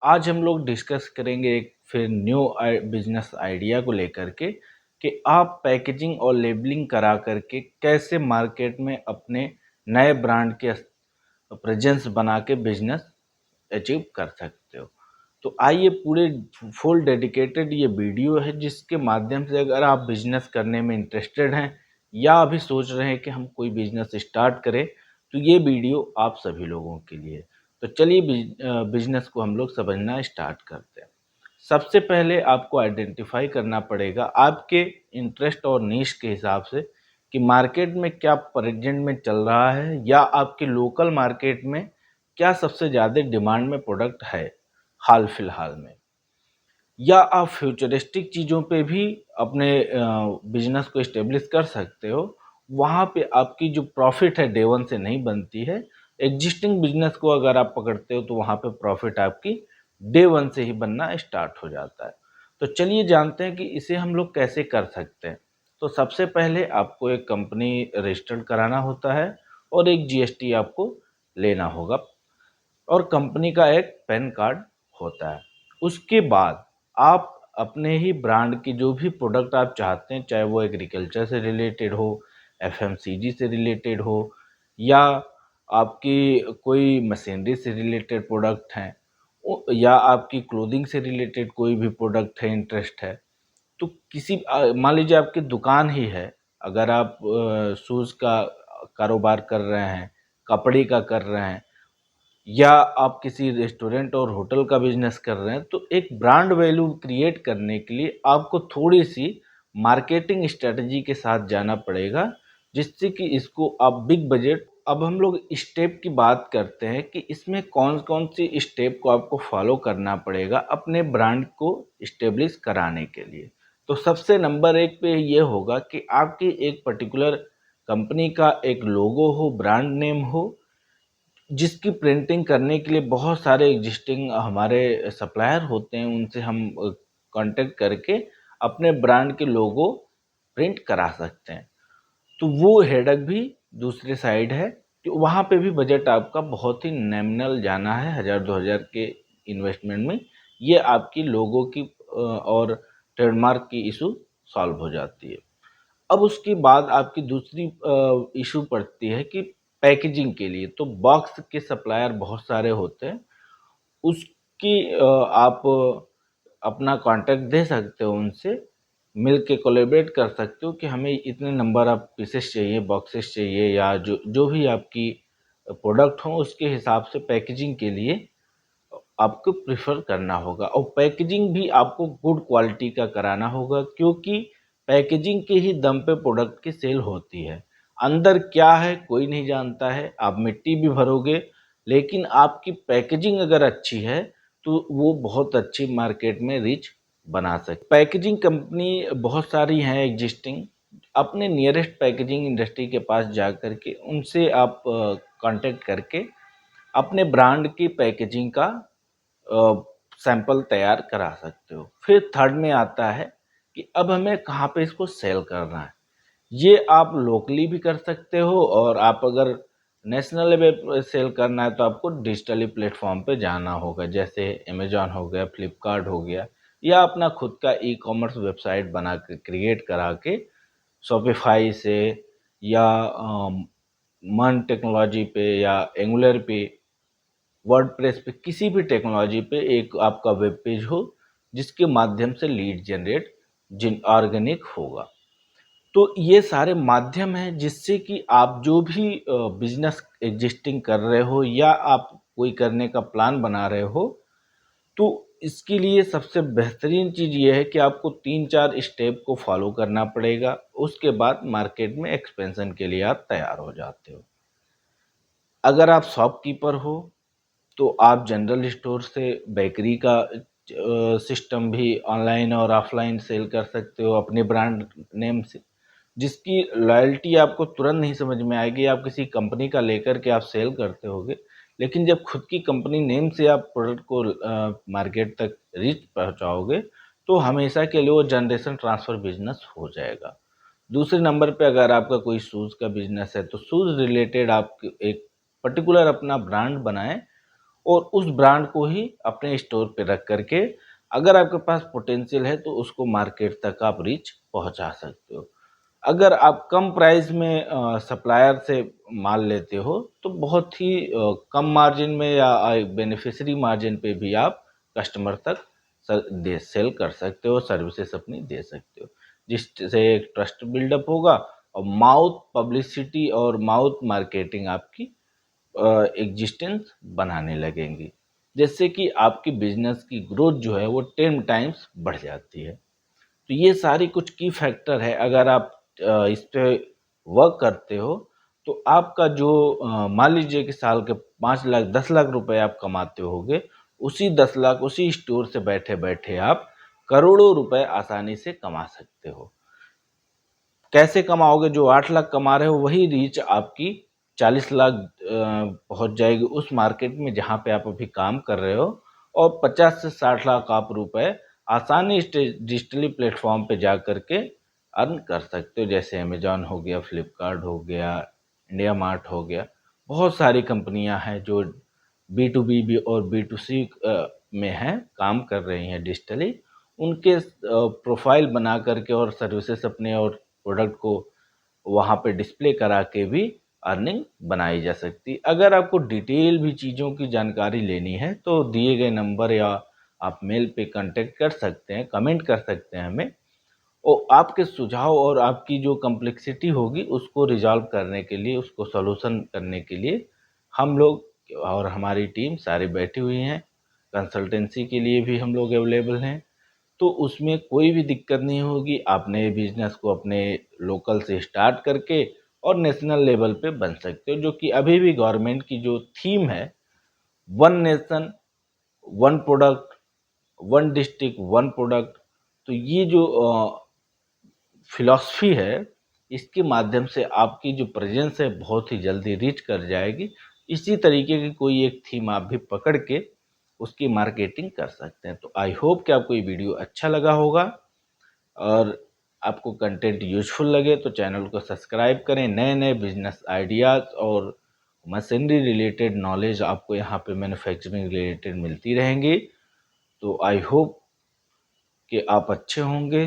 आज हम लोग डिस्कस करेंगे एक फिर न्यू बिजनेस आइडिया को लेकर के कि आप पैकेजिंग और लेबलिंग करा करके कैसे मार्केट में अपने नए ब्रांड के प्रेजेंस बना के बिजनेस अचीव कर सकते हो। तो आइए पूरे फुल डेडिकेटेड ये वीडियो है जिसके माध्यम से अगर आप बिजनेस करने में इंटरेस्टेड हैं या अभी सोच रहे हैं कि हम कोई बिजनेस स्टार्ट करें, तो ये वीडियो आप सभी लोगों के लिए। तो चलिए बिजनेस को हम लोग समझना स्टार्ट करते हैं। सबसे पहले आपको आइडेंटिफाई करना पड़ेगा आपके इंटरेस्ट और नीश के हिसाब से कि मार्केट में क्या प्रेजेंट में चल रहा है या आपके लोकल मार्केट में क्या सबसे ज़्यादा डिमांड में प्रोडक्ट है हाल फिलहाल में, या आप फ्यूचरिस्टिक चीज़ों पे भी अपने बिजनेस को इस्टेब्लिश कर सकते हो। वहाँ पे आपकी जो प्रॉफिट है डे वन से नहीं बनती है। एग्जिस्टिंग बिजनेस को अगर आप पकड़ते हो तो वहाँ पे प्रॉफिट आपकी डे वन से ही बनना स्टार्ट हो जाता है। तो चलिए जानते हैं कि इसे हम लोग कैसे कर सकते हैं। तो सबसे पहले आपको एक कंपनी रजिस्टर्ड कराना होता है और एक जीएसटी आपको लेना होगा और कंपनी का एक पैन कार्ड होता है। उसके बाद आप अपने ही ब्रांड की जो भी प्रोडक्ट आप चाहते हैं, चाहे वो एग्रीकल्चर से रिलेटेड हो, एफएमसीजी से रिलेटेड हो, या आपकी कोई मशीनरी से रिलेटेड प्रोडक्ट हैं, या आपकी क्लोथिंग से रिलेटेड कोई भी प्रोडक्ट है, इंटरेस्ट है, तो किसी मान लीजिए आपकी दुकान ही है, अगर आप शूज़ का कारोबार कर रहे हैं, कपड़े का कर रहे हैं, या आप किसी रेस्टोरेंट और होटल का बिजनेस कर रहे हैं, तो एक ब्रांड वैल्यू क्रिएट करने के लिए आपको थोड़ी सी मार्केटिंग स्ट्रेटजी के साथ जाना पड़ेगा, जिससे कि इसको आप बिग बजट। अब हम लोग स्टेप की बात करते हैं कि इसमें कौन कौन सी स्टेप को आपको फॉलो करना पड़ेगा अपने ब्रांड को इस्टेब्लिश कराने के लिए। तो सबसे नंबर एक पे ये होगा कि आपकी एक पर्टिकुलर कंपनी का एक लोगो हो, ब्रांड नेम हो, जिसकी प्रिंटिंग करने के लिए बहुत सारे एग्जिस्टिंग हमारे सप्लायर होते हैं, उनसे हम कांटेक्ट करके अपने ब्रांड के लोगो प्रिंट करा सकते हैं। तो वो हेडक भी दूसरे साइड है कि वहाँ पे भी बजट आपका बहुत ही नॉमिनल जाना है, 1000-2000 के इन्वेस्टमेंट में ये आपकी लोगो की और ट्रेडमार्क की इशू सॉल्व हो जाती है। अब उसके बाद आपकी दूसरी इशू पड़ती है कि पैकेजिंग के लिए तो बॉक्स के सप्लायर बहुत सारे होते हैं, उसकी आप अपना कांटेक्ट दे सकते हो, उनसे मिल के कोलैबोरेट कर सकते हो कि हमें इतने नंबर ऑफ पीसेस चाहिए, बॉक्सेस चाहिए, या जो जो भी आपकी प्रोडक्ट हो उसके हिसाब से पैकेजिंग के लिए आपको प्रेफर करना होगा। और पैकेजिंग भी आपको गुड क्वालिटी का कराना होगा, क्योंकि पैकेजिंग के ही दम पे प्रोडक्ट की सेल होती है। अंदर क्या है कोई नहीं जानता है, आप मिट्टी भी भरोगे, लेकिन आपकी पैकेजिंग अगर अच्छी है तो वो बहुत अच्छी मार्केट में रीच बना सकते। पैकेजिंग कंपनी बहुत सारी हैं एग्जिस्टिंग, अपने नियरेस्ट पैकेजिंग इंडस्ट्री के पास जा कर के उनसे आप कांटेक्ट करके अपने ब्रांड की पैकेजिंग का सैंपल तैयार करा सकते हो। फिर थर्ड में आता है कि अब हमें कहाँ पे इसको सेल करना है। ये आप लोकली भी कर सकते हो, और आप अगर नेशनल लेवल पे सेल करना है तो आपको डिजिटली प्लेटफॉर्म पे जाना होगा, जैसे अमेजॉन हो गया, फ्लिपकार्ट हो गया, या अपना खुद का ई कॉमर्स वेबसाइट बना के क्रिएट करा के शॉपिफाई से, या मन टेक्नोलॉजी पे, या एंगुलर पे, वर्डप्रेस पे, किसी भी टेक्नोलॉजी पे एक आपका वेब पेज हो जिसके माध्यम से लीड जनरेट जिन ऑर्गेनिक होगा। तो ये सारे माध्यम हैं जिससे कि आप जो भी बिजनेस एग्जिस्टिंग कर रहे हो या आप कोई करने का प्लान बना रहे हो, तो इसके लिए सबसे बेहतरीन चीज़ ये है कि आपको 3-4 स्टेप को फॉलो करना पड़ेगा। उसके बाद मार्केट में एक्सपेंशन के लिए आप तैयार हो जाते हो। अगर आप शॉपकीपर हो तो आप जनरल स्टोर से बेकरी का सिस्टम भी ऑनलाइन और ऑफलाइन सेल कर सकते हो अपने ब्रांड नेम से, जिसकी लॉयल्टी आपको तुरंत नहीं समझ में आएगी। आप किसी कंपनी का लेकर के आप सेल करते होगे, लेकिन जब खुद की कंपनी नेम से आप प्रोडक्ट को मार्केट तक रीच पहुंचाओगे तो हमेशा के लिए वो जनरेशन ट्रांसफ़र बिजनेस हो जाएगा। दूसरे नंबर पे अगर आपका कोई शूज़ का बिजनेस है तो शूज़ रिलेटेड आप एक पर्टिकुलर अपना ब्रांड बनाएं और उस ब्रांड को ही अपने स्टोर पे रख करके अगर आपके पास पोटेंशियल है तो उसको मार्केट तक आप रीच पहुंचा सकते हो। अगर आप कम प्राइस में सप्लायर से माल लेते हो तो बहुत ही कम मार्जिन में या बेनिफिशियरी मार्जिन पे भी आप कस्टमर तक दे सेल कर सकते हो, सर्विसेज अपनी दे सकते हो, जिससे एक ट्रस्ट बिल्डअप होगा और माउथ पब्लिसिटी और माउथ मार्केटिंग आपकी एग्जिस्टेंस बनाने लगेंगी, जिससे कि आपकी बिजनेस की ग्रोथ जो है वो 10 टाइम्स बढ़ जाती है। तो ये सारी कुछ की फैक्टर है, अगर आप इस पे वर्क करते हो तो आपका जो मान लीजिए कि साल के 5 लाख 10 लाख रुपए आप कमाते होगे, उसी 10 लाख उसी स्टोर से बैठे बैठे आप करोड़ों रुपए आसानी से कमा सकते हो। कैसे कमाओगे? जो 8 लाख कमा रहे हो वही रीच आपकी 40 लाख पहुंच जाएगी उस मार्केट में जहां पे आप अभी काम कर रहे हो, और 50 से 60 लाख आप रुपए आसानी से डिजिटली प्लेटफॉर्म पे जा करके अर्न कर सकते हो, जैसे अमेजॉन हो गया, फ्लिपकार्ट हो गया, इंडिया मार्ट हो गया। बहुत सारी कंपनियां हैं जो बी टू बी भी और बी टू सी में हैं, काम कर रही हैं डिजिटली। उनके प्रोफाइल बना करके और सर्विसेज अपने और प्रोडक्ट को वहाँ पे डिस्प्ले करा के भी अर्निंग बनाई जा सकती है। अगर आपको डिटेल भी चीज़ों की जानकारी लेनी है तो दिए गए नंबर या आप मेल पे कांटेक्ट कर सकते हैं, कमेंट कर सकते हैं हमें, और आपके सुझाव और आपकी जो कॉम्प्लेक्सिटी होगी उसको रिजॉल्व करने के लिए, उसको सॉल्यूशन करने के लिए हम लोग और हमारी टीम सारी बैठी हुई हैं। कंसल्टेंसी के लिए भी हम लोग अवेलेबल हैं। तो उसमें कोई भी दिक्कत नहीं होगी। आप नए बिजनेस को अपने लोकल से स्टार्ट करके और नेशनल लेवल पे बन सकते हो, जो कि अभी भी गवर्नमेंट की जो थीम है, one nation one product, one district one product, तो ये जो फिलॉसफी है, इसके माध्यम से आपकी जो प्रेजेंस है बहुत ही जल्दी रीच कर जाएगी। इसी तरीके की कोई एक थीम आप भी पकड़ के उसकी मार्केटिंग कर सकते हैं। तो आई होप कि आपको ये वीडियो अच्छा लगा होगा, और आपको कंटेंट यूजफुल लगे तो चैनल को सब्सक्राइब करें। नए नए बिजनेस आइडियाज़ और मशीनरी रिलेटेड नॉलेज आपको यहाँ पे मैन्युफैक्चरिंग रिलेटेड मिलती रहेंगी। तो आई होप कि आप अच्छे होंगे।